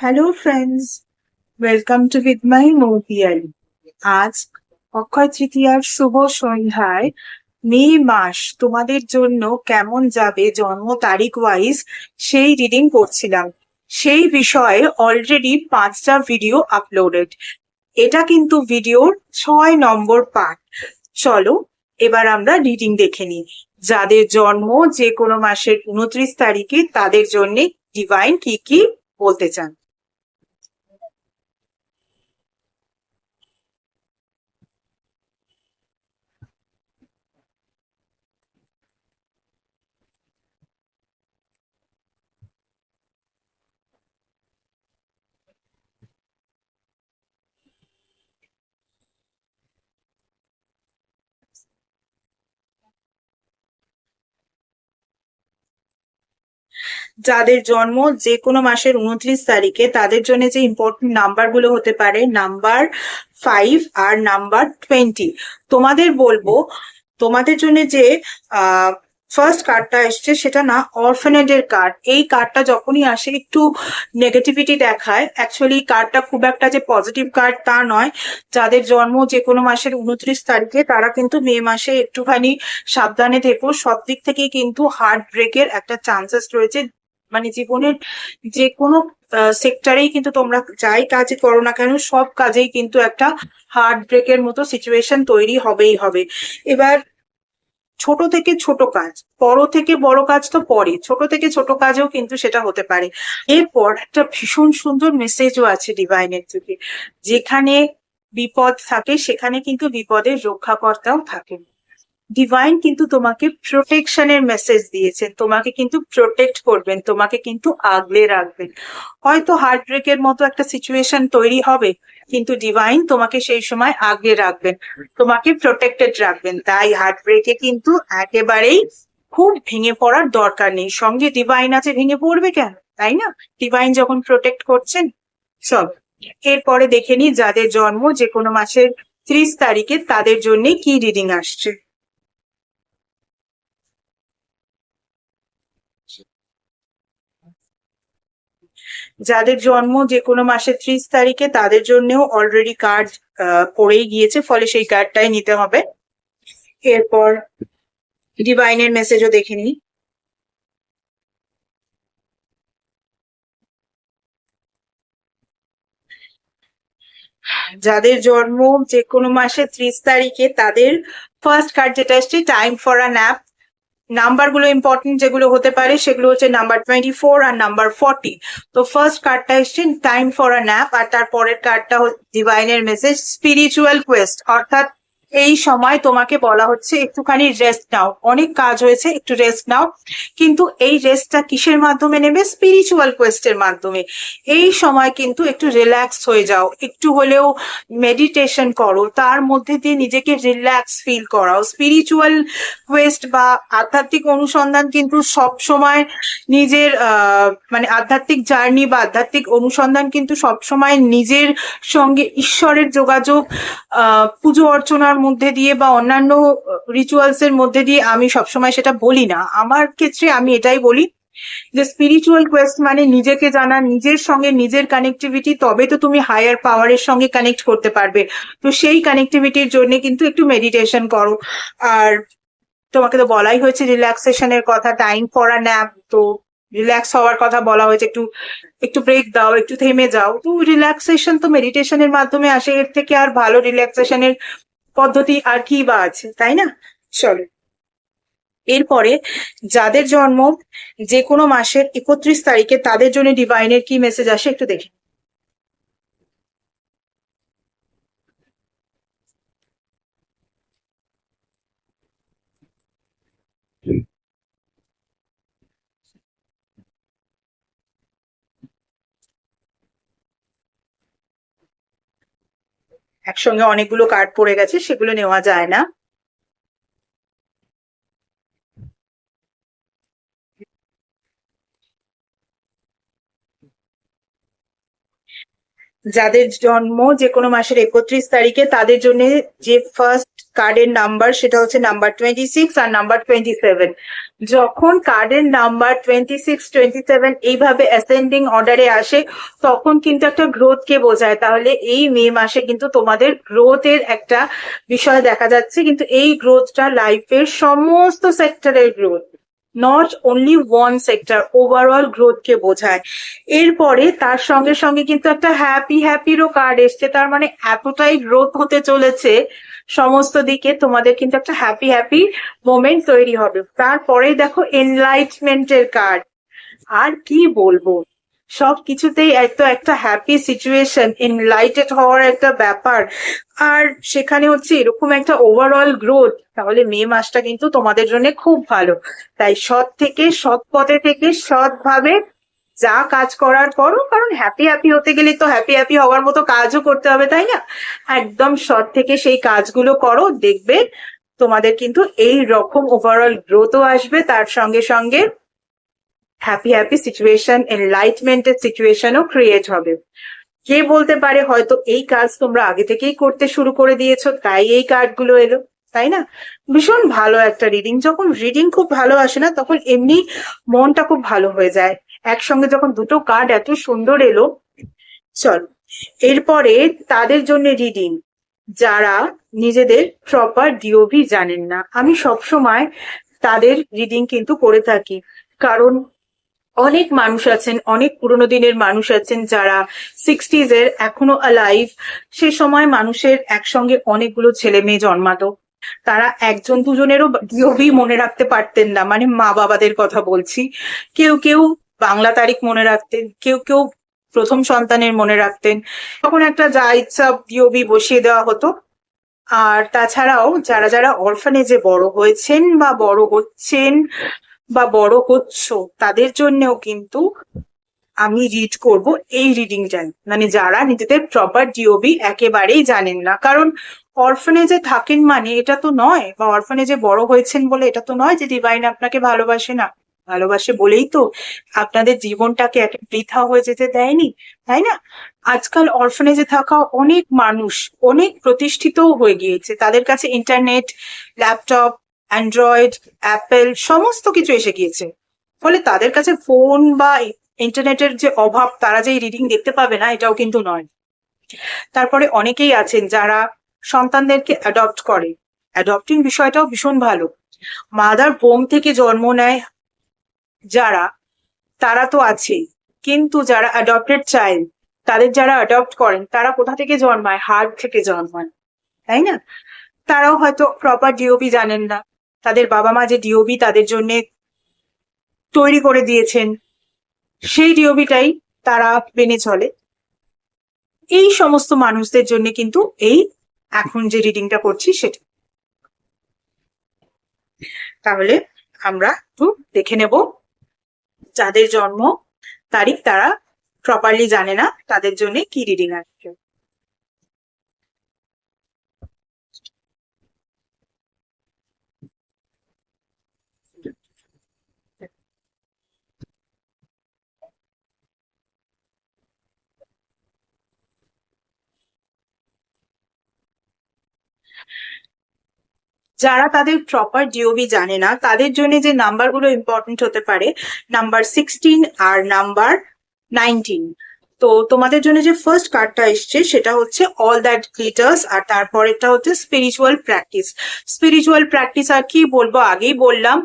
Hello friends, welcome to with my Motiyali. আজ অক্ষয় তৃতীয়ার শুভ সন্ধ্যায় মে মাস তোমাদের জন্য কেমন যাবে জন্ম তারিখ ওয়াইজ সেই রিডিং করছিলাম। সেই বিষয়ে অলরেডি 5টা ভিডিও আপলোডেড। এটা কিন্তু ভিডিওর 6 নম্বর পার্ট। চলো এবার আমরা রিডিং দেখে নিই। যাদের জন্ম যে কোনো মাসের 29 তারিখে তাদের জন্য ডিভাইন কি কি বলতে চান। যাদের জন্ম যে কোনো মাসের 29 তারিখে তাদের জন্য যে ইম্পর্টেন্ট নাম্বার গুলো হতে পারে নাম্বার 5 আর নাম্বার 20। তোমাদের বলবো, তোমাদের জন্য যে ফার্স্ট কার্ডটা এসছে সেটা না অরফানেজের কার্ড। এই কার্ডটা যখনই আসে একটু নেগেটিভিটি দেখায়। অ্যাকচুয়ালি কার্ডটা খুব একটা যে পজিটিভ কার্ড তা নয়। যাদের জন্ম যে কোনো মাসের 29 তারিখে তারা কিন্তু মে মাসে একটুখানি সাবধানে থেকো। সব দিক থেকেই কিন্তু হার্ট ব্রেকের একটা চান্সেস রয়েছে। মানে জীবনের যে কোনো সেক্টরেই কিন্তু তোমরা যাই কাজ করো না কেন সব কাজেই কিন্তু একটা হার্ট ব্রেকের মতো সিচুয়েশন তৈরি হবেই হবে। এবার ছোট থেকে ছোট কাজ, বড় থেকে বড় কাজ তো পরে, ছোট থেকে ছোট কাজেও কিন্তু সেটা হতে পারে। এরপর একটা ভীষণ সুন্দর মেসেজও আছে ডিভাইনের থেকে। যেখানে বিপদ থাকে সেখানে কিন্তু বিপদের রক্ষাকর্তাও থাকে। ডিভাইন কিন্তু তোমাকে প্রোটেকশনের মেসেজ দিয়েছেন, তোমাকে কিন্তু প্রোটেক্ট করবেন, তোমাকে কিন্তু আগলে রাখবেন। হয়তো হার্ট ব্রেকের মতো একটা সিচুয়েশন তৈরি হবে, কিন্তু ডিভাইন তোমাকে সেই সময় আগলে রাখবেন, তোমাকে প্রোটেক্টেড রাখবেন। তাই হার্ট ব্রেকে কিন্তু একেবারেই খুব ভেঙে পড়ার দরকার নেই। সঙ্গে ডিভাইন আছে, ভেঙে পড়বে কেন, তাই না? ডিভাইন যখন প্রোটেক্ট করছেন সব। এরপরে দেখে নি যাদের জন্ম যে কোনো মাসের 30 তারিখে তাদের জন্য কি রিডিং আসছে। যাদের জন্ম যে কোনো মাসের 30 তারিখে তাদের জন্যও অলরেডি কার্ড পড়েই গিয়েছে, ফলে সেই কার্ডটাই নিতে হবে। এরপর ডিভাইনের মেসেজও দেখে নিই। যাদের জন্ম যে কোনো মাসের 30 তারিখে তাদের ফার্স্ট কার্ড যেটা আসছে time for a nap. Number গুলো ইম্পর্টেন্ট যেগুলো হতে পারে সেগুলো হচ্ছে নাম্বার 24 আর নাম্বার 40। তো ফার্স্ট কার্ডটা এসছে টাইম ফর আ ন্যাপ, আর তারপরের কার্ডটা হচ্ছে ডিভাইনের মেসেজ স্পিরিচুয়াল কোয়েস্ট। অর্থাৎ এই সময় তোমাকে বলা হচ্ছে একটুখানি রেস্ট নাও, অনেক কাজ হয়েছে, একটু রেস্ট নাও। কিন্তু এই রেস্টটা কিসের মাধ্যমে নেবে? স্পিরিচুয়াল কোয়েস্টের মাধ্যমে। এই সময় কিন্তু একটু রিল্যাক্স হয়ে যাও, একটু হলেও মেডিটেশন করো, তার মধ্যে দিয়ে নিজেকে রিল্যাক্স ফিল করাও। স্পিরিচুয়াল কোয়েস্ট বা আধ্যাত্মিক অনুসন্ধান কিন্তু সব সময় নিজের মানে আধ্যাত্মিক জার্নি বা আধ্যাত্মিক অনুসন্ধান কিন্তু সব সময় নিজের সঙ্গে ঈশ্বরের যোগাযোগ পুজো অর্চনার মধ্যে দিয়ে বা অন্যান্য রিচুয়ালস এর মধ্যে দিয়ে। আমি সবসময় সেটা বলি না, আমার ক্ষেত্রে আমি এটাই বলি যে স্পিরিচুয়াল কোয়েস্ট মানে নিজেকে জানা, নিজের সঙ্গে নিজের কানেক্টিভিটি, তবে তো তুমি হায়ার পাওয়ারের সঙ্গে কানেক্ট করতে পারবে। তো সেই কানেক্টিভিটির জন্য কিন্তু একটু মেডিটেশন করো। আর তোমাকে তো বলাই হয়েছে রিল্যাক্সেশনের কথা, টাইম ফর আ ন্যাপ। তো রিল্যাক্স হওয়ার কথা বলা হয়েছে, একটু একটু ব্রেক দাও, একটু থেমে যাও। তো রিল্যাক্সেশন তো মেডিটেশনের মাধ্যমে আসে, এর থেকে আর ভালো রিল্যাক্সেশনের পদ্ধতি আর কি বা আছে, তাই না? চলো এরপরে যাদের জন্ম যে কোনো মাসের 31 তারিখে তাদের জন্য ডিভাইনের কি মেসেজ আসে একটু দেখি। একসঙ্গে অনেকগুলো কার্ড পড়ে গেছে, সেগুলো নেওয়া যায় না। যাদের জন্ম যে কোনো মাসের 31 তারিখে তাদের জন্য যে ফার্স্ট কার্ডের নাম্বার সেটা হচ্ছে নাম্বার 26 আর নাম্বার 27। যখন কার্ডের নাম্বার 26, 27 এইভাবে অ্যাসেন্ডিং অর্ডারে আসে তখন কিন্তু একটা গ্রোথকে বোঝায়। তাহলে এই মে মাসে কিন্তু তোমাদের গ্রোথের একটা বিষয় দেখা যাচ্ছে, কিন্তু এই গ্রোথটা লাইফের সমস্ত সেক্টরের growth, not only one sector, overall গ্রোথকে বোঝায়। এরপরে তার সঙ্গে সঙ্গে কিন্তু একটা হ্যাপিরও কার্ড এসছে, তার মানে এতটাই গ্রোথ হতে চলেছে সমস্ত দিকে, তোমাদের কিন্তু একটা হ্যাপি মোমেন্ট তৈরি হবে। তারপরে দেখো এনলাইটমেন্টের কার্ড, আর কি বলবো, সব কিছুতেই এত একটা হ্যাপি সিচুয়েশন, এনলাইটেড হওয়ার একটা ব্যাপার, আর সেখানে হচ্ছে এরকম একটা ওভারঅল গ্রোথ। তাহলে মে মাসটা কিন্তু তোমাদের জন্য খুব ভালো। তাই সৎ থেকে, সৎ পথে থেকে, সৎভাবে যা কাজ করার করো, কারণ হ্যাপি হতে গেলে তো হ্যাপি হওয়ার মতো কাজও করতে হবে, তাই না? একদম সৎ থেকে সেই কাজগুলো করো, দেখবে তোমাদের কিন্তু এই রকম ওভারঅল গ্রোথও আসবে, তার সঙ্গে সঙ্গে হ্যাপি সিচুয়েশন, এনলাইটমেন্টের সিচুয়েশনও ক্রিয়েট হবে। কে বলতে পারে হয়তো এই কাজ তোমরা আগে থেকেই করতে শুরু করে দিয়েছো, তাই এই কার্ডগুলো এলো, তাই না? ভীষণ ভালো একটা রিডিং। যখন রিডিং খুব ভালো আসে না, তখন এমনি মনটা খুব ভালো হয়ে যায়। একসঙ্গে যখন দুটো কার্ড এত সুন্দর এলো। চল এরপরে তাদের জন্য রিডিং যারা নিজেদের প্রপার ডিওভি জানেন না। আমি সবসময় তাদের রিডিং কিন্তু করে থাকি, কারণ অনেক মানুষ আছেন, অনেক পুরোনো দিনের মানুষ আছেন যারা 60s এর এখনো অ্যালাইভ। সে সময় মানুষের একসঙ্গে অনেকগুলো ছেলে মেয়ে জন্মাতো, তারা একজন দুজনেরও ডিওভি মনে রাখতে পারতেন না, মানে মা বাবাদের কথা বলছি। কেউ কেউ বাংলা তারিখ মনে রাখতেন, কেউ কেউ প্রথম সন্তানের মনে রাখতেন। তখন একটা যা ইচ্ছা ডিওভি বসিয়ে দেওয়া হতো। আর তাছাড়াও যারা যারা অরফানেজে বড় হয়েছেন বা বড় হচ্ছেন বা বড় হচ্ছ, তাদের জন্যও কিন্তু আমি রিড করব এই রিডিংটাই, মানে যারা নিজেদের প্রপার ডিওবি একেবারেই জানেন না। কারণ অরফানেজে থাকেন মানে এটা তো নয়, বা অরফানেজে বড় হয়েছেন বলে এটা তো নয় যে ডিভাইন আপনাকে ভালোবাসে না। ভালোবাসে বলেই তো আপনাদের জীবনটাকে একটা বৃথা হয়ে যেতে দেয়নি, তাই না? আজকাল অরফানেজে থাকা অনেক মানুষ অনেক প্রতিষ্ঠিতও হয়ে গিয়েছে, তাদের কাছে ইন্টারনেট, ল্যাপটপ, অ্যান্ড্রয়েড, অ্যাপেল সমস্ত কিছু এসে গিয়েছে। ফলে তাদের কাছে ফোন বা ইন্টারনেটের যে অভাব, তারা যে রিডিং দেখতে পাবে না এটাও কিন্তু নয়। তারপরে অনেকেই আছেন যারা সন্তানদেরকে অ্যাডপ্ট করে, অ্যাডপ্টিং বিষয়টাও ভীষণ ভালো। মাদার বোম থেকে জন্ম নেয় যারা, তারা তো আছেই, কিন্তু যারা অ্যাডপ্টেড চাইল্ড, তাদের যারা অ্যাডপ্ট করেন তারা কোথা থেকে জন্মায়? হার্ট থেকে জন্মায়, তাই না? তারাও হয়তো প্রপার ডিওবি জানেন না, তাদের বাবা মা যে ডিওবি তাদের জন্য তৈরি করে দিয়েছেন সেই ডিওবিটাই তারা মেনে চলে। এই সমস্ত মানুষদের জন্য কিন্তু এই এখন যে রিডিংটা করছি সেটা। তাহলে আমরা একটু দেখে নেব যাদের জন্ম তারিখ তারা প্রপারলি জানে না, তাদের জন্য কি রিডিং আসছে। যারা তাদের প্রপার ডিওবি জানে না তাদের জন্য যে নাম্বারগুলো ইম্পর্টেন্ট হতে পারে, নাম্বার 16 আর নাম্বার 19। তো তোমাদের জন্য যে ফার্স্ট কার্ডটা এসছে সেটা হচ্ছে অল দ্যাট গ্লিটার্স, আর তারপরেরটা হচ্ছে স্পিরিচুয়াল প্র্যাকটিস। স্পিরিচুয়াল প্র্যাকটিস আর কি বলবো, আগেই বললাম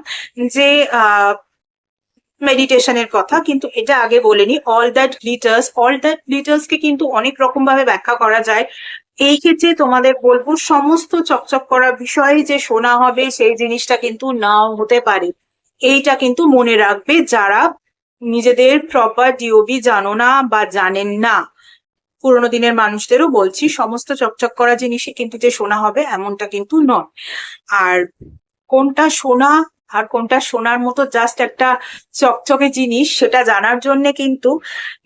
যে মেডিটেশনের কথা, কিন্তু এটা আগে বলিনি। All that glitters, all that glitters কে কিন্তু অনেক রকম ভাবে ব্যাখ্যা করা যায়। এই ক্ষেত্রে তোমাদের বলবো সমস্ত চকচক করা বিষয় যে শোনা হবে সেই জিনিসটা কিন্তু নাও হতে পারে। এইটা কিন্তু মনে রাখবে যারা নিজেদের প্রপার ডিওবি জানো না বা জানেন না। পুরোনো দিনের মানুষদেরও বলছি, সমস্ত চকচক করা জিনিসই কিন্তু যে শোনা হবে এমনটা কিন্তু নয়। আর কোনটা শোনা আর কোনটা শোনার মতো জাস্ট একটা চকচকে জিনিস, সেটা জানার জন্য কিন্তু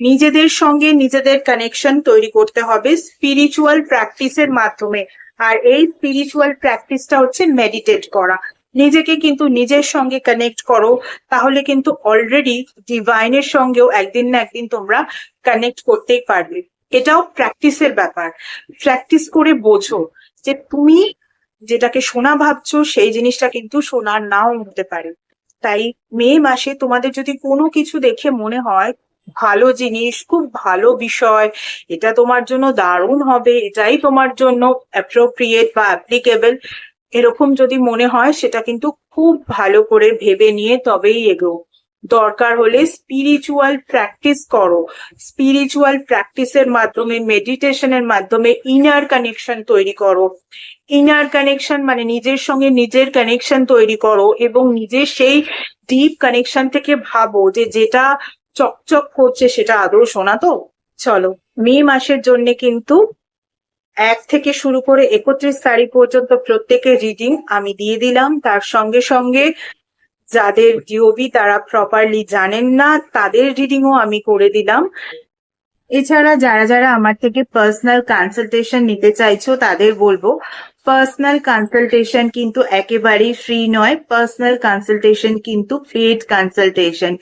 নিজেদের সঙ্গে নিজেদের কানেকশন তৈরি করতে হবে স্পিরিচুয়াল প্র্যাকটিসের মাধ্যমে। আর এই স্পিরিচুয়াল প্র্যাকটিসটা হচ্ছে মেডিটেট করা। নিজেকে কিন্তু নিজের সঙ্গে কানেক্ট করো, তাহলে কিন্তু অলরেডি ডিভাইনের সঙ্গেও একদিন না একদিন তোমরা কানেক্ট করতেই পারবে। এটাও প্র্যাকটিসের ব্যাপার। প্র্যাকটিস করে বোঝো যে তুমি যেটাকে সোনা ভাবছো সেই জিনিসটা কিন্তু সোনার নাও হতে পারে। তাই মে মাসে তোমাদের যদি কোনো কিছু দেখে মনে হয় ভালো জিনিস, খুব ভালো বিষয়, এটা তোমার জন্য দারুণ হবে, এটাই তোমার জন্য অ্যাপ্রোপ্রিয়েট বা অ্যাপ্লিকেবল, এরকম যদি মনে হয় সেটা কিন্তু খুব ভালো করে ভেবে নিয়ে তবেই এগো। দরকার হলে স্পিরিচুয়াল প্র্যাকটিস করো। স্পিরিচুয়াল প্র্যাকটিসের মাধ্যমে, মেডিটেশনের মাধ্যমে ইনার কানেকশন তৈরি করো। ইনার কানেকশন মানে নিজের সঙ্গে নিজের কানেকশন তৈরি করো এবং নিজের সেই ডিপ কানেকশন থেকে ভাবো যে যেটা চকচক করছে সেটা আদৌ সোনা তো। চলো, মে মাসের জন্য কিন্তু 1 থেকে শুরু করে 31 তারিখ পর্যন্ত প্রত্যেকের রিডিং আমি দিয়ে দিলাম। তার সঙ্গে সঙ্গে যাদের ডিওবি তারা প্রপারলি জানেন না তাদের রিডিংও আমি করে দিলাম। এছাড়া যারা যারা আমার থেকে পার্সোনাল কনসালটেশন নিতে চাইছো তাদের বলবো, পার্সোনাল কনসালটেশন কিন্তু একেবারেই ফ্রি নয়। পার্সোনাল কনসালটেশন কিন্তু paid consultation.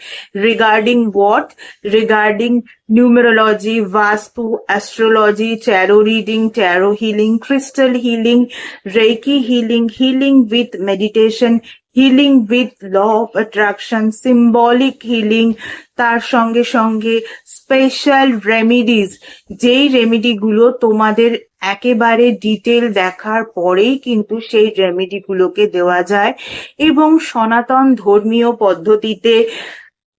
Regarding numerology, vastu, astrology, tarot reading, tarot healing, crystal healing, reiki healing, healing with meditation, healing with law of attraction, symbolic healing, তার সঙ্গে সঙ্গে স্পেশাল রেমিডিজ, যেই রেমিডিগুলো তোমাদের একেবারে ডিটেল দেখার পরেই কিন্তু সেই রেমিডিগুলোকে দেওয়া যায়, এবং সনাতন ধর্মীয় পদ্ধতিতে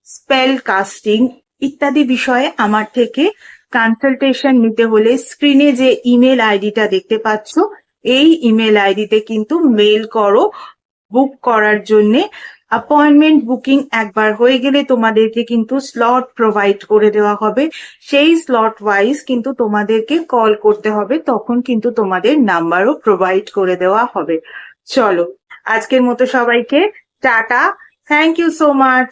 স্পেল কাস্টিং ইত্যাদি বিষয়ে আমার থেকে কনসালটেশন নিতে হলে স্ক্রিনে যে ইমেল আইডিটা দেখতে পাচ্ছ এই ইমেল আইডিতে কিন্তু মেল করো বুক করার জন্যে। অ্যাপয়েন্টমেন্ট বুকিং একবার হয়ে গেলে তোমাদেরকে কিন্তু স্লট প্রোভাইড করে দেওয়া হবে। সেই স্লট ওয়াইজ কিন্তু তোমাদেরকে কল করতে হবে, তখন কিন্তু তোমাদের নাম্বারও প্রোভাইড করে দেওয়া হবে। চলো, আজকের মতো সবাইকে টাটা। Thank you so much.